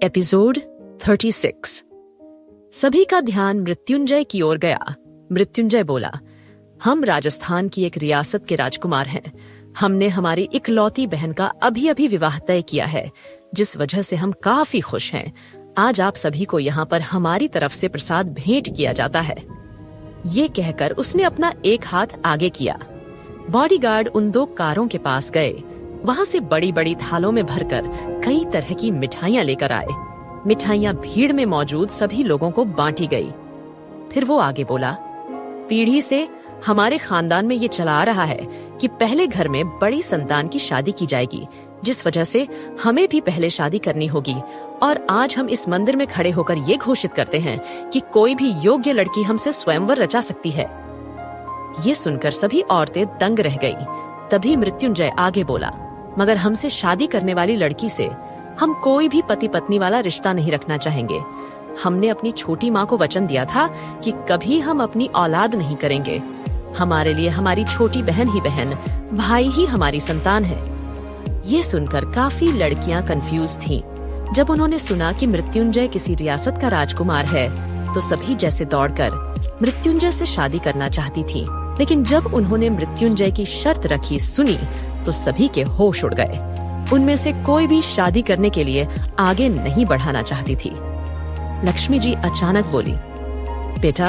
Episode 36। सभी का ध्यान मृत्युंजय की ओर गया। मृत्युंजय बोला, हम राजस्थान की एक रियासत के राजकुमार हैं। हमने हमारी इकलौती बहन का अभी अभी विवाह तय किया है, जिस वजह से हम काफी खुश हैं। आज आप सभी को यहाँ पर हमारी तरफ से प्रसाद भेंट किया जाता है। ये कहकर उसने अपना एक हाथ आगे किया। बॉडीगार्ड उन 2 कारों के पास गए। वहाँ से बड़ी बड़ी थालों में भरकर कई तरह की मिठाइयाँ लेकर आए। मिठाइयाँ भीड़ में मौजूद सभी लोगों को बांटी गई। फिर वो आगे बोला, पीढ़ी से हमारे खानदान में ये चला आ रहा है कि पहले घर में बड़ी संतान की शादी की जाएगी, जिस वजह से हमें भी पहले शादी करनी होगी। और आज हम इस मंदिर में खड़े होकर ये घोषित करते हैं कि कोई भी योग्य लड़की हमसे स्वयंवर रचा सकती है। ये सुनकर सभी औरतें दंग रह गई। तभी मृत्युंजय आगे बोला, मगर हमसे शादी करने वाली लड़की से हम कोई भी पति पत्नी वाला रिश्ता नहीं रखना चाहेंगे। हमने अपनी छोटी माँ को वचन दिया था कि कभी हम अपनी औलाद नहीं करेंगे। हमारे लिए हमारी छोटी बहन ही बहन, भाई ही हमारी संतान है। ये सुनकर काफी लड़कियां कंफ्यूज थीं। जब उन्होंने सुना कि मृत्युंजय किसी रियासत का राजकुमार है, तो सभी जैसे दौड़कर मृत्युंजय से शादी करना चाहती थीं। लेकिन जब उन्होंने मृत्युंजय की शर्त रखी सुनी, तो सभी के होश उड़ गए। उनमें से कोई भी शादी करने के लिए आगे नहीं बढ़ाना चाहती थी। लक्ष्मी जी अचानक बोली, बेटा,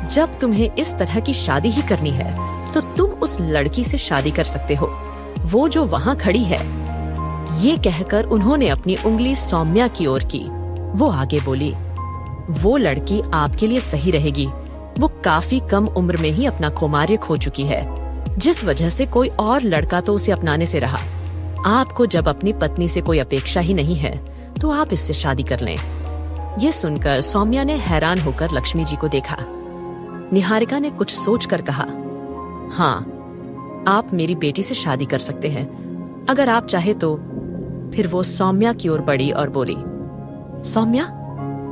जब तुम्हें इस तरह की शादी ही करनी है, तो तुम उस लड़की से शादी कर सकते हो, वो जो वहाँ खड़ी है। ये कहकर उन्होंने अपनी उंगली सौम्या की ओर की। वो आगे बोली, वो लड़की आपके लिए सही रहेगी। वो काफी कम उम्र में ही अपना कौमार्य खो चुकी है, जिस वजह से कोई और लड़का तो उसे अपनाने से रहा। आपको जब अपनी पत्नी से कोई अपेक्षा ही नहीं है, तो आप इससे शादी कर लें। ये सुनकर सौम्या ने हैरान होकर लक्ष्मी जी को देखा। निहारिका ने कुछ सोचकर कहा, हाँ, आप मेरी बेटी से शादी कर सकते हैं, अगर आप चाहे तो। फिर वो सौम्या की ओर बढ़ी और बोली, सौम्या,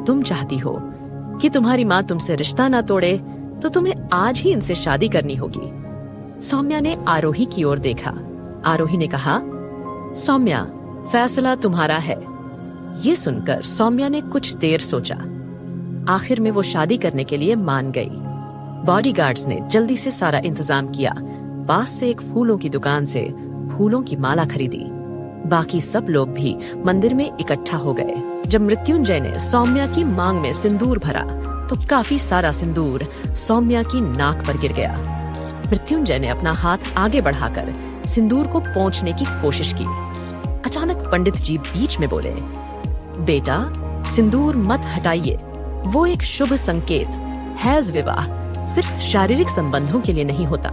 तुम चाहती हो कि तुम्हारी माँ तुमसे रिश्ता ना तोड़े, तो तुम्हें आज ही इनसे शादी करनी होगी। सौम्या ने आरोही की ओर देखा। आरोही ने कहा, सौम्या, फैसला तुम्हारा है। ये सुनकर सौम्या ने कुछ देर सोचा। आखिर में वो शादी करने के लिए मान गई। बॉडीगार्ड्स ने जल्दी से सारा इंतजाम किया। पास से एक फूलों की दुकान से फूलों की माला खरीदी। बाकी सब लोग भी मंदिर में इकट्ठा हो गए। जब मृत्युंजय ने सौम्या की मांग में सिंदूर भरा, तो काफी सारा सिंदूर सौम्या की नाक पर गिर गया। मृत्युंजय ने अपना हाथ आगे बढ़ाकर सिंदूर को पोंछने की कोशिश की। अचानक पंडित जी बीच में बोले, बेटा, सिंदूर मत हटाइए। वो एक शुभ संकेत। हैज विवाह सिर्फ शारीरिक संबंधों के लिए नहीं होता,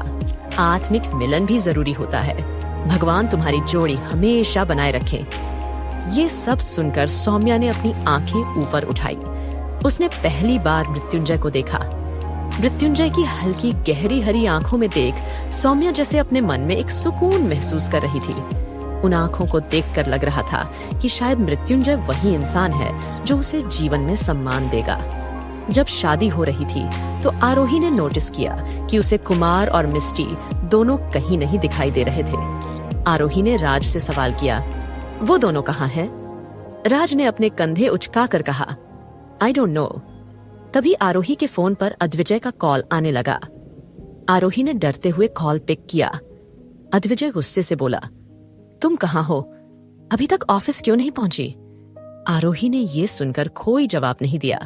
आत्मिक मिलन भी जरूरी होता है। भगवान तुम्हारी जोड़ी हमेशा बनाए रखें। ये सब सुनकर सौम्या ने अपनी आंखें ऊपर उठाई। उसने पहली बार मृत्युंजय को देखा। मृत्युंजय की हल्की गहरी हरी आंखों में देख सौम्या जैसे अपने मन में एक सुकून महसूस कर रही थी। उन आंखों को देखकर लग रहा था कि शायद मृत्युंजय वही इंसान है जो उसे जीवन में सम्मान देगा। जब शादी हो रही थी, तो आरोही ने नोटिस किया कि उसे कुमार और मिस्टी दोनों कहीं नहीं दिखाई दे रहे थे। आरोही ने राज से सवाल किया, वो दोनों कहाँ हैं? राज ने अपने कंधे उचकाकर कहा, आई डोंट नो। तभी आरोही के फोन पर अद्विजय का कॉल आने लगा। आरोही ने डरते हुए कॉल पिक किया। अद्विजय गुस्से से बोला, तुम कहाँ हो? अभी तक ऑफिस क्यों नहीं पहुंची? आरोही ने ये सुनकर कोई जवाब नहीं दिया।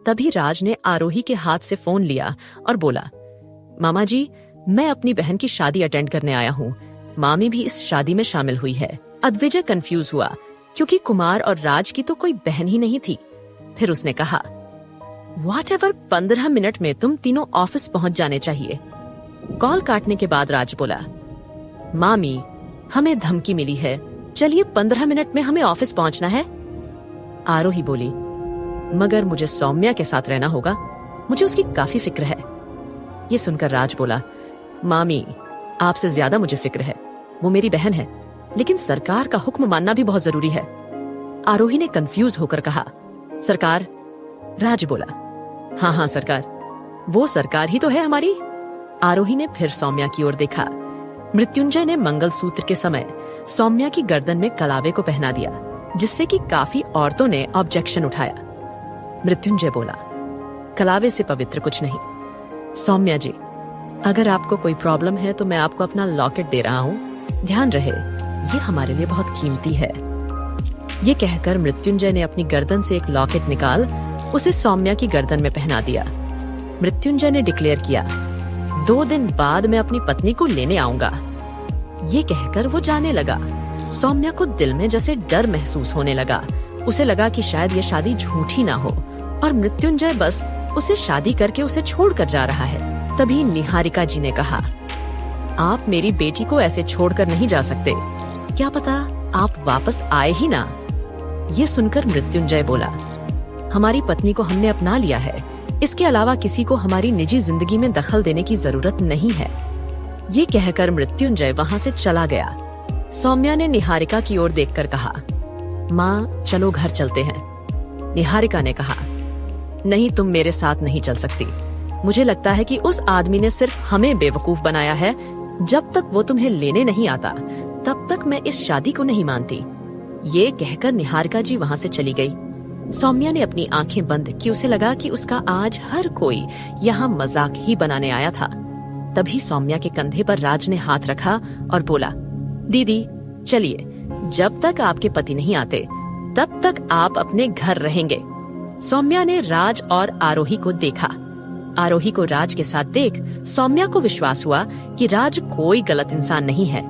तभी राज ने आरोही के हाथ से फोन लिया और बोला, मामा जी, मैं अपनी बहन की शादी अटेंड करने आया हूँ। मामी भी इस शादी में शामिल हुई है। अद्विजय कंफ्यूज हुआ, क्योंकि कुमार और राज की तो कोई बहन ही नहीं थी। फिर उसने कहा, व्हाटएवर, 15 मिनट में तुम तीनों ऑफिस पहुंच जाने चाहिए। कॉल काटने के बाद राज बोला, मामी, हमें धमकी मिली है, चलिए 15 मिनट में हमें ऑफिस पहुंचना है। आरोही बोली, मगर मुझे सौम्या के साथ रहना होगा, मुझे उसकी काफी फिक्र है। ये सुनकर राज बोला, मामी, आपसे ज्यादा मुझे फिक्र है। वो मेरी बहन है, लेकिन सरकार का हुक्म मानना भी बहुत जरूरी है। आरोही ने कंफ्यूज होकर कहा, सरकार? राज बोला, हाँ हाँ सरकार, वो सरकार ही तो है हमारी। आरोही ने फिर सौम्या की ओर देखा। मृत्युंजय ने मंगलसूत्र के समय सौम्या की गर्दन में कलावे को पहना दिया। जिससे कि काफी औरतों ने ऑब्जेक्शन उठाया। मृत्युंजय बोला, कलावे से पवित्र कुछ नहीं। सौम्या जी, अगर आपको कोई प्रॉब्लम है तो मैं आपको अपना लॉकेट दे रहा हूँ, ध्यान रहे ये हमारे लिए बहुत कीमती है। ये कहकर मृत्युंजय ने अपनी गर्दन से एक लॉकेट निकाल उसे सौम्या की गर्दन में पहना दिया। मृत्युंजय ने डिक्लेयर किया, 2 दिन बाद मैं अपनी पत्नी को लेने आऊंगा। ये कहकर वो जाने लगा। सौम्या को दिल में जैसे डर महसूस होने लगा। उसे लगा कि शायद ये शादी झूठी ना हो और मृत्युंजय बस उसे शादी करके उसे छोड़कर जा रहा है। तभी निहारिका जी ने कहा, आप मेरी बेटी को ऐसे छोड़कर नहीं जा सकते, क्या पता आप वापस आए ही ना। ये सुनकर मृत्युंजय बोला, हमारी पत्नी को हमने अपना लिया है, इसके अलावा किसी को हमारी निजी जिंदगी में दखल देने की जरूरत नहीं है। ये कहकर मृत्युंजय वहां से चला गया। सौम्या ने निहारिका की ओर देखकर कहा, माँ चलो घर चलते हैं। निहारिका ने कहा, नहीं तुम मेरे साथ नहीं चल सकती। मुझे लगता है कि उस आदमी ने सिर्फ हमें बेवकूफ बनाया है। जब तक वो तुम्हें लेने नहीं आता तब तक मैं इस शादी को नहीं मानती। ये कहकर निहारिका जी वहां से चली गई। सौम्या ने अपनी आंखें बंद की। उसे लगा कि उसका आज हर कोई यहाँ मजाक ही बनाने आया था। तभी सौम्या के कंधे पर राज ने हाथ रखा और बोला, दीदी चलिए, जब तक आपके पति नहीं आते तब तक आप अपने घर रहेंगे। सौम्या ने राज और आरोही को देखा। आरोही को राज के साथ देख सौम्या को विश्वास हुआ कि राज कोई गलत इंसान नहीं है।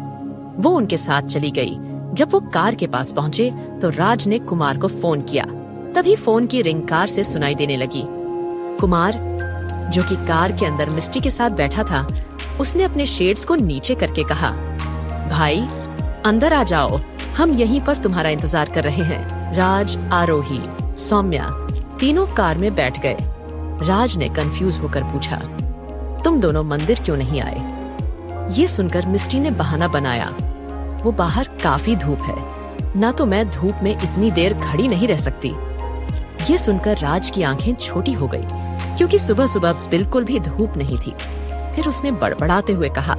वो उनके साथ चली गई। जब वो कार के पास पहुंचे तो राज ने कुमार को फोन किया। तभी फोन की रिंग कार से सुनाई देने लगी। कुमार, जो कि कार के अंदर मिस्टी के साथ बैठा था, उसने अपने शेड्स को नीचे करके कहा, भाई अंदर आ जाओ, हम यहीं पर तुम्हारा इंतजार कर रहे हैं। राज, आरोही, सौम्या तीनों कार में बैठ गए। राज ने कंफ्यूज होकर पूछा, तुम दोनों मंदिर क्यों नहीं आए? ये सुनकर मिस्टी ने बहाना बनाया, वो बाहर काफी धूप है, ना तो मैं धूप में इतनी देर खड़ी नहीं रह सकती। ये सुनकर राज की आंखें छोटी हो गई, क्योंकि सुबह सुबह बिल्कुल भी धूप नहीं थी। फिर उसने बड़बड़ाते हुए कहा,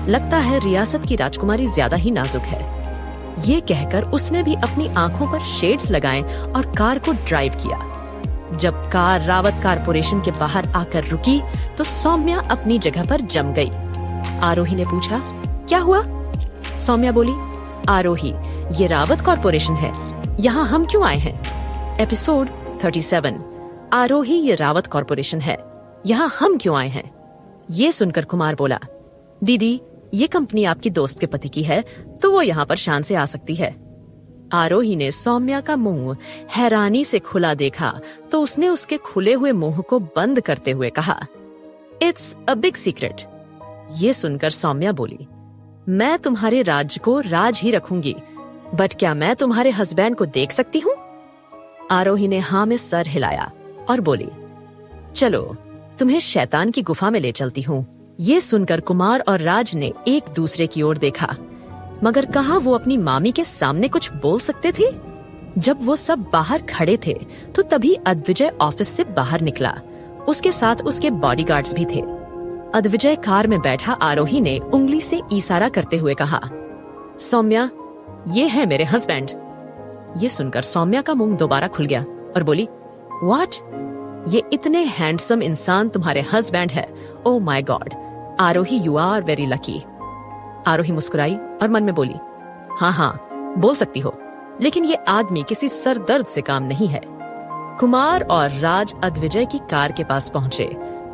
लगता है रियासत की राजकुमारी ज्यादा ही नाजुक है। ये कहकर उसने भी अपनी आंखों पर शेड्स लगाए और कार को ड्राइव किया। जब कार रावत कारपोरेशन के बाहर आकर रुकी तो सौम्या अपनी जगह पर जम गई। आरोही ने पूछा, क्या हुआ? सौम्या बोली, आरोही, ये रावत कारपोरेशन है, यहाँ हम क्यों आए हैं? एपिसोड 37, आरोही, ये रावत कारपोरेशन है, यहाँ हम क्यों आए हैं? ये सुनकर कुमार बोला, दीदी ये कंपनी आपकी दोस्त के पति की है, तो वो यहाँ पर शान से आ सकती है। आरोही ने सौम्या का मुंह हैरानी से खुला देखा तो उसने उसके खुले हुए मुंह को बंद करते हुए कहा, इट्स अ बिग सीक्रेट। ये सुनकर सौम्या बोली, मैं तुम्हारे राज को राज ही रखूंगी, बट क्या मैं तुम्हारे हस्बैंड को देख सकती हूँ? आरोही ने हाँ में सर हिलाया और बोली, चलो तुम्हें शैतान की गुफा में ले चलती हूँ। ये सुनकर कुमार और राज ने एक दूसरे की ओर देखा, मगर कहाँ वो अपनी मामी के सामने कुछ बोल सकते थे। जब वो सब बाहर खड़े थे तो तभी अद्विजय ऑफिस से बाहर निकला। उसके साथ उसके बॉडीगार्ड्स भी थे। अद्विजय कार में बैठा आरोही ने उंगली से इशारा करते हुए कहा, सौम्या, ये है मेरे हस्बैंड। ये सुनकर सौम्या का मुंह दोबारा खुल गया और बोली, व्हाट? ये इतने हैंडसम इंसान तुम्हारे हस्बैंड है? Oh my God, Aarohi, you are very lucky. Aarohi मुस्कुराई और मन में बोली, हाँ हाँ बोल सकती हो, लेकिन ये आदमी किसी सरदर्द से काम नहीं है। कुमार और राज अद्विजय की कार के पास पहुंचे।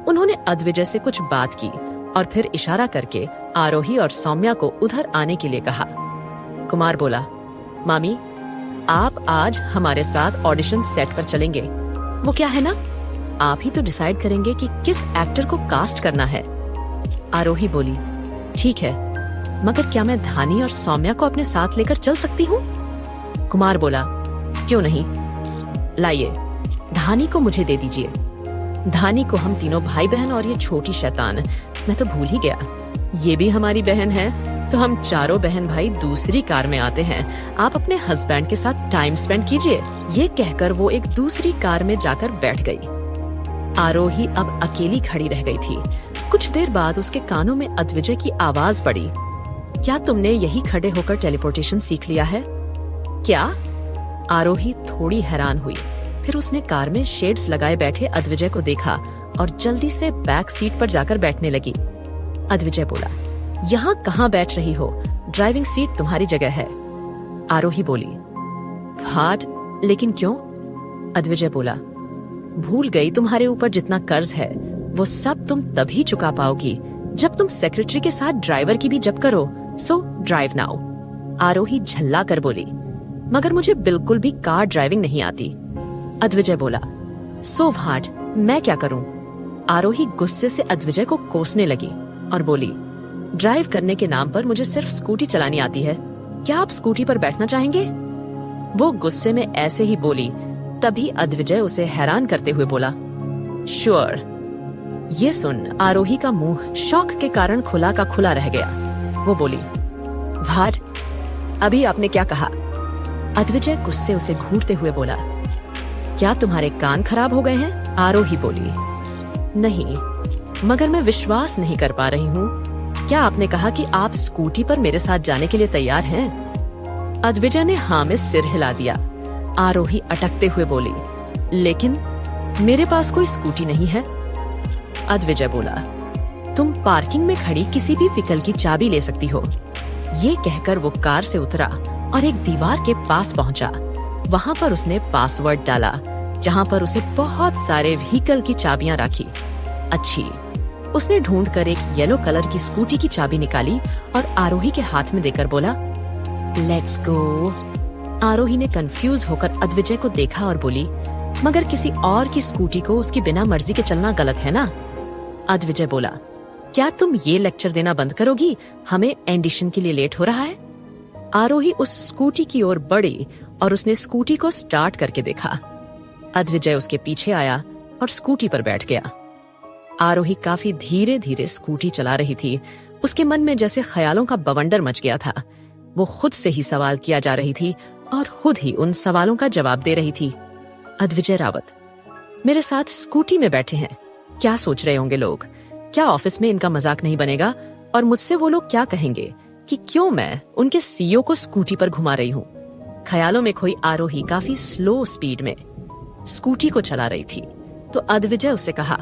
उन्होंने अद्विजय से कुछ बात की और फिर इशारा करके आरोही और सौम्या को उधर आने के लिए कहा। कुमार बोला, मामी आप आज हमारे साथ ऑडिशन सेट पर चलेंगे। वो क्या है ना, आप ही तो डिसाइड करेंगे कि किस एक्टर को कास्ट करना है। आरोही बोली, ठीक है, मगर क्या मैं धानी और सौम्या को अपने साथ लेकर चल सकती हूँ? कुमार बोला, क्यों नहीं, लाइए धानी को मुझे दे दीजिए। धानी को हम तीनों भाई बहन और ये छोटी शैतान, मैं तो भूल ही गया, ये भी हमारी बहन है, तो हम चारों बहन भाई दूसरी कार में आते हैं। आप अपने हस्बैंड के साथ टाइम स्पेंड कीजिए। ये कहकर वो एक दूसरी कार में जाकर बैठ गई। आरोही अब अकेली खड़ी रह गई थी। कुछ देर बाद उसके कानों में अद्विजय की आवाज पड़ी, क्या तुमने यही खड़े होकर टेलीपोर्टेशन सीख लिया है? क्या? आरोही थोड़ी हैरान हुई। फिर उसने कार में शेड्स लगाए बैठे अद्विजय को देखा और जल्दी से बैक सीट पर जाकर बैठने लगी। अद्विजय बोला, यहाँ कहाँ बैठ रही हो? ड्राइविंग सीट तुम्हारी जगह है। आरोही बोली, हाट, लेकिन क्यों? अद्विजय बोला, भूल गई तुम्हारे ऊपर जितना कर्ज है वो सब तुम तभी चुका पाओगी जब तुम सेक्रेटरी के साथ ड्राइवर की भी जब्त करो। सो ड्राइव नाउ। आरोही झल्ला कर बोली, मगर मुझे बिल्कुल भी कार ड्राइविंग नहीं आती। अद्विजय बोला, सो हाट, मैं क्या करूं? आरोही गुस्से से अद्विजय को कोसने लगी और बोली, ड्राइव करने के नाम पर मुझे सिर्फ स्कूटी चलानी आती है। क्या आप स्कूटी पर बैठना चाहेंगे? वो गुस्से में ऐसे ही बोली, तभी अद्विजय उसे हैरान करते हुए बोला, श्योर। ये सुन आरोही का मुंह शौक के कारण खुला का खुला रह गया। वो बोली, भाट, अभी आपने क्या कहा? अद्विजय गुस्से उसे घूरते हुए बोला, क्या तुम्हारे कान खराब हो गए हैं? आरोही बोली, नहीं, मगर मैं विश्वास नहीं कर पा रही हूँ। क्या आपने कहा कि आप स्कूटी पर मेरे साथ जाने के लिए तैयार हैं? अद्विजय ने हाँ में सिर हिला दिया। आरोही अटकते हुए बोली, लेकिन मेरे पास कोई स्कूटी नहीं है। अद्विजय बोला, तुम पार्किंग में खड़ी किसी भी व्हीकल की चाबी ले सकती हो। ये कहकर वो कार से उतरा और एक दीवार के पास पहुंचा। वहां पर उसने पासवर्ड डाला, जहां पर उसे बहुत सारे व्हीकल की चाबियां रखी। अच्छी, उसने ढूंढकर एक येलो कलर की स्कूटी की चाबी निकाली और आरोही के हाथ में देकर बोला, लेट्स गो। आरोही ने कंफ्यूज होकर अद्विजय को देखा और बोली, मगर किसी और की स्कूटी को उसकी बिना मर्जी के चलना गलत है ना? अद्विजय बोला, क्या तुम ये लेक्चर देना बंद करोगी? हमें एडिशन के लिए लेट हो रहा है। आरोही उस स्कूटी की ओर बढ़ी और उसने स्कूटी को स्टार्ट करके देखा। अद्विजय उसके पीछे आया और स्कूटी पर बैठ गया। आरोही काफी धीरे धीरे स्कूटी चला रही थी। उसके मन में जैसे ख्यालों का बवंडर मच गया था। वो खुद से ही सवाल किया जा रही थी और खुद ही उन सवालों का जवाब दे रही थी। अद्विजय रावत मेरे साथ स्कूटी में बैठे हैं। क्या सोच रहे होंगे लोग? क्या ऑफिस में इनका मजाक नहीं बनेगा? और मुझसे वो लोग क्या कहेंगे कि क्यों मैं उनके सीईओ को स्कूटी पर घुमा रही हूँ? ख्यालों में खोई आरोही काफी स्लो स्पीड में स्कूटी को चला रही थी। तो अद्विजय उससे कहा,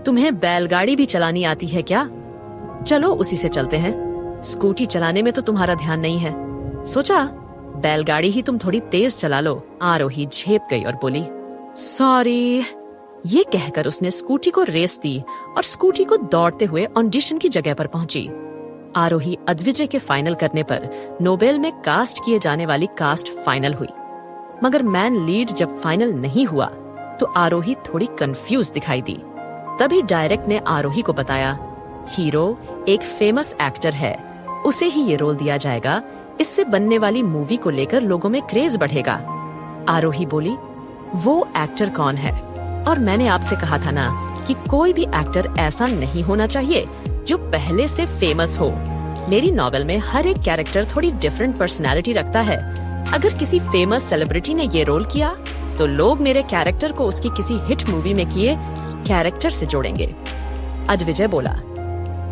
तुम्हें बैलगाड़ी भी चलानी आती है क्या? चलो उसी से चलते हैं। स्कूटी चलाने में तो तुम्हारा ध्यान नहीं है। सोचा बैलगाड़ी ही तुम थोड़ी तेज चला लो। आरोही झेप गई और बोली, सॉरी। ये कहकर उसने स्कूटी को रेस दी और स्कूटी को दौड़ते हुए ऑडिशन की जगह पर पहुंची। आरोही अद्विजय के फाइनल करने पर नोबेल में कास्ट किए जाने वाली कास्ट फाइनल हुई, मगर मैन लीड जब फाइनल नहीं हुआ तो आरोही थोड़ी कंफ्यूज दिखाई दी। तभी डायरेक्ट ने आरोही को बताया, हीरो एक फेमस एक्टर है, उसे ही ये रोल दिया जाएगा। इससे बनने वाली मूवी को लेकर लोगों में क्रेज बढ़ेगा। आरोही बोली, वो एक्टर कौन है? और मैंने आपसे कहा था ना कि कोई भी एक्टर ऐसा नहीं होना चाहिए जो पहले से फेमस हो। मेरी नॉवेल में हर एक कैरेक्टर थोड़ी डिफरेंट पर्सनालिटी रखता है। अगर किसी फेमस सेलिब्रिटी ने ये रोल किया तो लोग मेरे कैरेक्टर को उसकी किसी हिट मूवी में किए कैरेक्टर से जोड़ेंगे। अद्विजय बोला,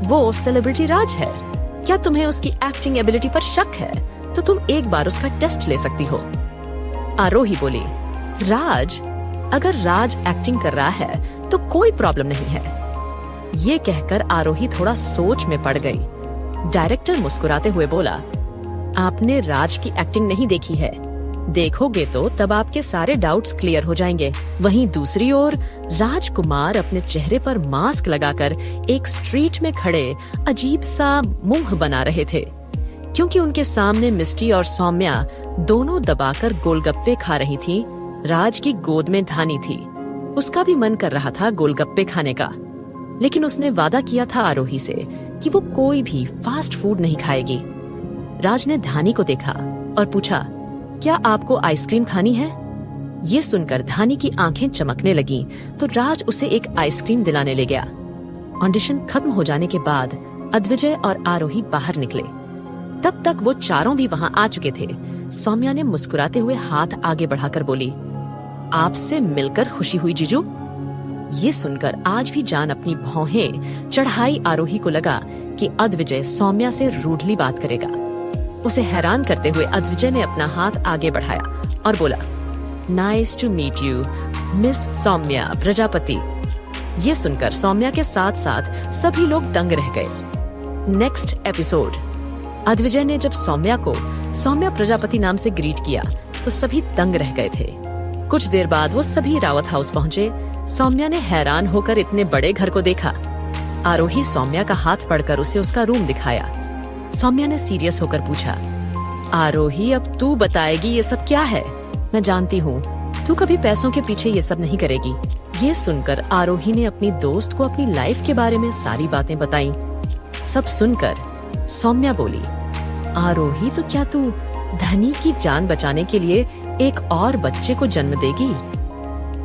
वो सेलिब्रिटी राज है। क्या तुम्हें उसकी एक्टिंग एबिलिटी पर शक है तो तुम एक बार उसका टेस्ट ले सकती हो। आरोही बोली, राज? अगर राज एक्टिंग कर रहा है तो कोई प्रॉब्लम नहीं है। ये कहकर आरोही थोड़ा सोच में पड़ गई। डायरेक्टर मुस्कुराते हुए बोला, आपने राज की एक्टिंग नहीं देखी है। देखोगे तो तब आपके सारे डाउट्स क्लियर हो जाएंगे। वहीं दूसरी ओर राजकुमार अपने चेहरे पर मास्क लगाकर एक स्ट्रीट में खड़े अजीब सा मुंह बना रहे थे, क्योंकि उनके सामने मिस्टी और सौम्या दोनों दबाकर गोलगप्पे खा रही थी। राज की गोद में धानी थी। उसका भी मन कर रहा था गोलगप्पे खाने का, लेकिन उसने वादा किया था आरोही से कि वो कोई भी फास्ट फूड नहीं खाएगी। राज ने धानी को देखा और पूछा, क्या आपको आइसक्रीम खानी है? ये सुनकर धानी की आंखें चमकने लगी तो राज उसे एक आइसक्रीम दिलाने ले गया। ऑडिशन खत्म हो जाने के बाद अद्विजय और आरोही बाहर निकले। तब तक वो चारों भी वहां आ चुके थे। सौम्या ने मुस्कुराते हुए हाथ आगे बढ़ाकर बोली, आपसे मिलकर खुशी हुई जीजू। ये सुनकर आज भी जान अपनी भौहें चढ़ाई आरोही को लगा कि अद्विजय सौम्या से रूडली बात करेगा। उसे हैरान करते हुए अद्विजय ने अपना हाथ आगे बढ़ाया और बोला, nice to meet you miss Saumya Prajapati. ये सुनकर सौम्या के साथ साथ सभी लोग दंग रह गए। Next episode. अद्विजय ने जब सौम्या को सौम्या प्रजापति नाम से ग्रीट किया तो सभी दंग रह गए थे। कुछ देर बाद वो सभी रावत हाउस पहुंचे। सौम्या ने हैरान होकर इतने बड़े घर को देखा। आरोही सौम्या का हाथ पकड़कर उसे उसका रूम दिखाया। सौम्या ने सीरियस होकर पूछा, आरोही अब तू बताएगी ये सब क्या है? मैं जानती हूँ तू कभी पैसों के पीछे ये सब नहीं करेगी। ये सुनकर आरोही ने अपनी दोस्त को अपनी लाइफ के बारे में सारी बातें बताई। सब सुनकर सौम्या बोली, आरोही तो क्या तू धनी की जान बचाने के लिए एक और बच्चे को जन्म देगी?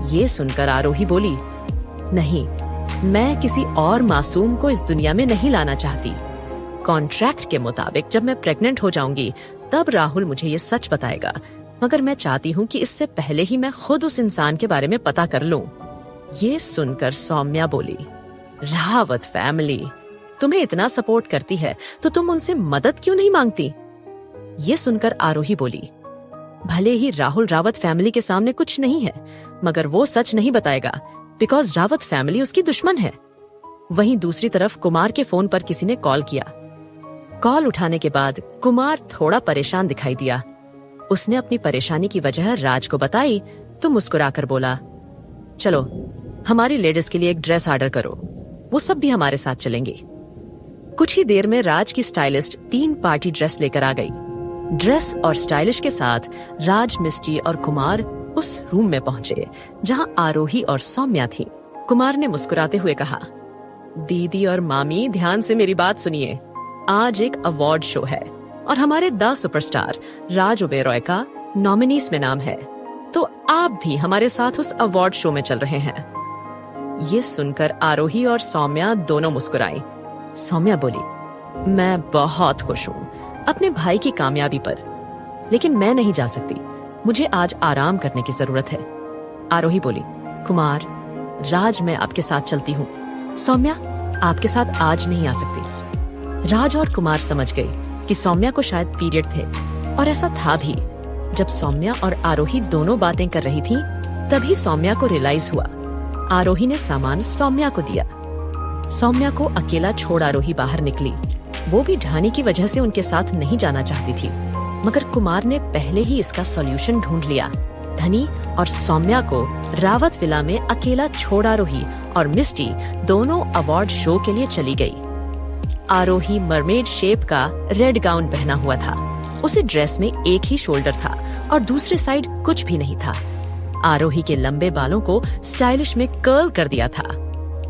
ये सुनकर आरोही बोली, नहीं, मैं किसी और मासूम को इस दुनिया में नहीं लाना चाहती। कॉन्ट्रैक्ट के मुताबिक जब मैं प्रेग्नेंट हो जाऊंगी तब राहुल मुझे ये सच बताएगा, मगर मैं चाहती हूँ कि इससे पहले ही मैं खुद उस इंसान के बारे में पता कर लूं। ये सुनकर सौम्या बोली, रावत फैमिली तुम्हें इतना सपोर्ट करती है तो तुम उनसे मदद क्यों नहीं मांगती? ये सुनकर आरोही बोली, भले ही राहुल रावत फैमिली के सामने कुछ नहीं है, मगर वो सच नहीं बताएगा बिकॉज रावत फैमिली उसकी दुश्मन है। वहीं दूसरी तरफ कुमार के फोन पर किसी ने कॉल किया। कॉल उठाने के बाद कुमार थोड़ा परेशान दिखाई दिया। उसने अपनी परेशानी की वजह राज को बताई तो मुस्कुराकर बोला, चलो हमारी लेडीज के लिए एक ड्रेस ऑर्डर करो, वो सब भी हमारे साथ चलेंगे। कुछ ही देर में राज की स्टाइलिस्ट 3 पार्टी ड्रेस लेकर आ गई। ड्रेस और स्टाइलिश के साथ राज, मिस्टी और कुमार उस रूम में पहुंचे जहां आरोही और सौम्या थी। कुमार ने मुस्कुराते हुए कहा, दीदी और मामी ध्यान से मेरी बात सुनिए, आज एक अवार्ड शो है और हमारे द सुपरस्टार राज ओबेरॉय का नॉमिनीज में नाम है, तो आप भी हमारे साथ उस अवार्ड शो में चल रहे हैं। ये सुनकर आरोही और सौम्या दोनों मुस्कुराई। सौम्या बोली, मैं बहुत खुश हूँ अपने भाई की कामयाबी पर, लेकिन मैं नहीं जा सकती, मुझे आज आराम करने की जरूरत है। आरोही बोली, कुमार, राज मैं आपके साथ चलती हूँ, सौम्या आपके साथ आज नहीं आ सकती। राज और कुमार समझ गए कि सौम्या को शायद पीरियड थे, और ऐसा था भी। जब सौम्या और आरोही दोनों बातें कर रही थी तभी सौम्या को रियलाइज हुआ। आरोही ने सामान सौम्या को दिया। सौम्या को अकेला छोड़ आरोही बाहर निकली। वो भी ढानी की वजह से उनके साथ नहीं जाना चाहती थी, मगर कुमार ने पहले ही इसका सॉल्यूशन ढूंढ लिया। धनी और सौम्या को रावत विला में अकेला छोड़ आरोही और मिस्टी दोनों अवार्ड शो के लिए चली गई। आरोही मरमेड शेप का रेड गाउन पहना हुआ था। उसे ड्रेस में एक ही शोल्डर था और दूसरे साइड कुछ भी नहीं था। आरोही के लंबे बालों को स्टाइलिश में कर्ल कर दिया था।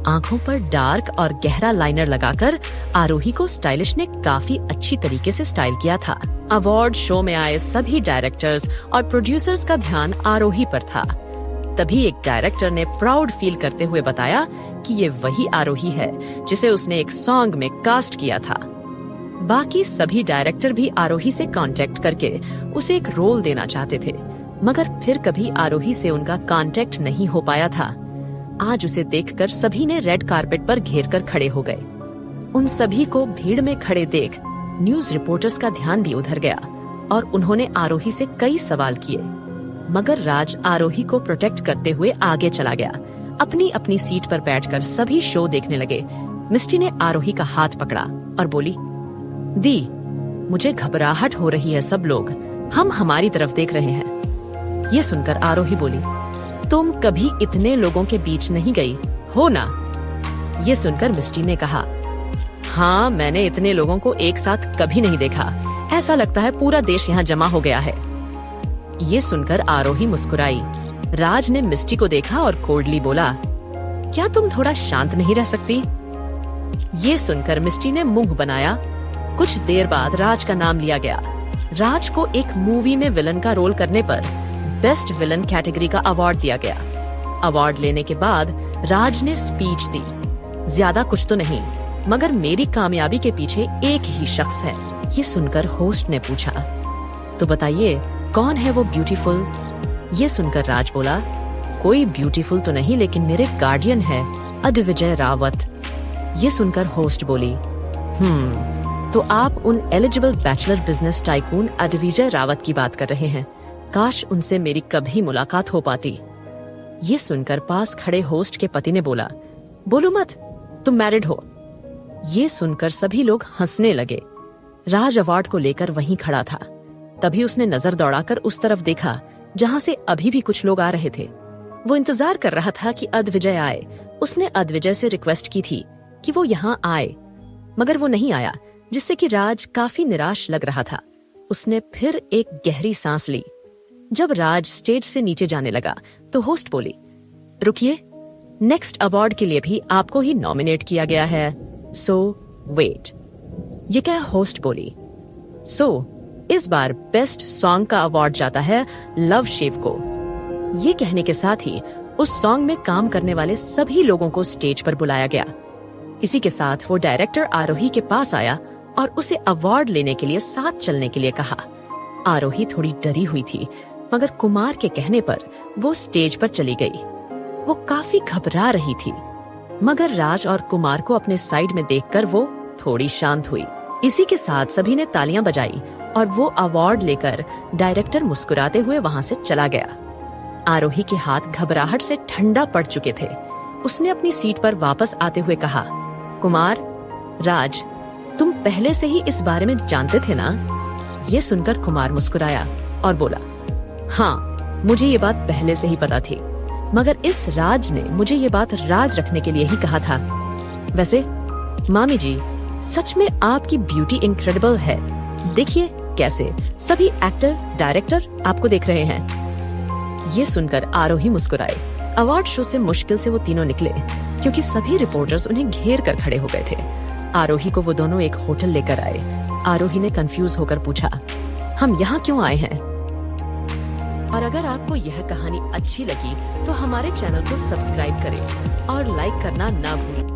आंखों पर डार्क और गहरा लाइनर लगाकर आरोही को स्टाइलिश ने काफी अच्छी तरीके से स्टाइल किया था। अवार्ड शो में आए सभी डायरेक्टर्स और प्रोड्यूसर्स का ध्यान आरोही पर था। तभी एक डायरेक्टर ने प्राउड फील करते हुए बताया कि ये वही आरोही है जिसे उसने एक सॉन्ग में कास्ट किया था। बाकी सभी डायरेक्टर भी आरोही से कांटेक्ट करके उसे एक रोल देना चाहते थे, मगर फिर कभी आरोही से उनका कांटेक्ट नहीं हो पाया था। आज उसे देखकर सभी ने रेड कारपेट पर घेर कर खड़े हो गए। उन सभी को भीड़ में खड़े देख न्यूज रिपोर्टर्स का ध्यान भी उधर गया और उन्होंने आरोही से कई सवाल किए, मगर राज आरोही को प्रोटेक्ट करते हुए आगे चला गया। अपनी अपनी सीट पर बैठकर सभी शो देखने लगे। मिस्टी ने आरोही का हाथ पकड़ा और बोली, दी, मुझे घबराहट हो रही है, सब लोग हम हमारी तरफ देख रहे हैं। ये सुनकर आरोही बोली, तुम कभी इतने लोगों के बीच नहीं गई हो ना? ये सुनकर मिस्टी ने कहा, हाँ, मैंने इतने लोगों को एक साथ कभी नहीं देखा, ऐसा लगता है पूरा देश यहाँ जमा हो गया है। ये सुनकर आरोही मुस्कुराई। राज ने मिस्टी को देखा और कोल्डली बोला, क्या तुम थोड़ा शांत नहीं रह सकती? ये सुनकर मिस्टी ने मुंह बनाया। कुछ देर बाद राज का नाम लिया गया। राज को एक मूवी में विलन का रोल करने पर बेस्ट विलन कैटेगरी का अवार्ड दिया गया। अवार्ड लेने के बाद राज ने स्पीच दी। ज्यादा कुछ तो नहीं, मगर मेरी कामयाबी के पीछे एक ही शख्स है। ये सुनकर होस्ट ने पूछा, तो बताइए कौन है वो ब्यूटीफुल? ये सुनकर राज बोला, कोई ब्यूटीफुल तो नहीं, लेकिन मेरे गार्डियन है, अद्विजय रावत। ये सुनकर होस्ट बोली, तो आप उन eligible bachelor business tycoon Adivijay Rawat की बात कर रहे हैं। काश उनसे मेरी कभी मुलाकात हो पाती। ये सुनकर पास खड़े होस्ट के पति ने बोला, बोलो मत, तुम मैरिड हो। ये सुनकर सभी लोग हंसने लगे। राज अवार्ड को लेकर वहीं खड़ा था। तभी उसने नजर दौड़ाकर उस तरफ देखा जहां से अभी भी कुछ लोग आ रहे थे। वो इंतजार कर रहा था कि अदिविजय आए। उसने अदिविजय से रिक्वेस्ट की थी कि वो यहाँ आए, मगर वो नहीं आया, जिससे कि राज काफी निराश लग रहा था। उसने फिर एक गहरी सांस ली। जब राज स्टेज से नीचे जाने लगा तो होस्ट बोली, रुकिए, नेक्स्ट अवार्ड के लिए भी आपको ही नॉमिनेट किया गया है, सो वेट। ये क्या होस्ट बोली। इस बार बेस्ट सॉन्ग का अवार्ड जाता है लव शेव को। ये कहने के साथ ही उस सॉन्ग में काम करने वाले सभी लोगों को स्टेज पर बुलाया गया। इसी के साथ वो डायरेक्टर आरोही के पास आया और उसे अवार्ड लेने के लिए साथ चलने के लिए कहा। आरोही थोड़ी डरी हुई थी, मगर कुमार के कहने पर वो स्टेज पर चली गई। वो काफी घबरा रही थी, मगर राज और कुमार को अपने साइड में देखकर वो थोड़ी शांत हुई। इसी के साथ सभी ने तालियां बजाई और वो अवार्ड लेकर डायरेक्टर मुस्कुराते हुए वहां से चला गया। आरोही के हाथ घबराहट से ठंडा पड़ चुके थे। उसने अपनी सीट पर वापस आते हुए कहा, कुमार, राज, तुम पहले से ही इस बारे में जानते थे ना? ये सुनकर कुमार मुस्कुराया और बोला, हाँ, मुझे ये बात पहले से ही पता थी, मगर इस राज ने मुझे ये बात राज रखने के लिए ही कहा था। वैसे मामी जी, सच में आपकी ब्यूटी इनक्रेडिबल है। देखिए कैसे सभी एक्टर, डायरेक्टर आपको देख रहे हैं। ये सुनकर आरोही मुस्कुराए। अवार्ड शो से मुश्किल से वो तीनों निकले, क्योंकि सभी रिपोर्टर्स उन्हें घेर कर खड़े हो गए थे। आरोही को वो दोनों एक होटल लेकर आए। आरोही ने कंफ्यूज होकर पूछा, हम यहाँ क्यों आए हैं? और अगर आपको यह कहानी अच्छी लगी तो हमारे चैनल को सब्सक्राइब करें और लाइक करना ना भूलें।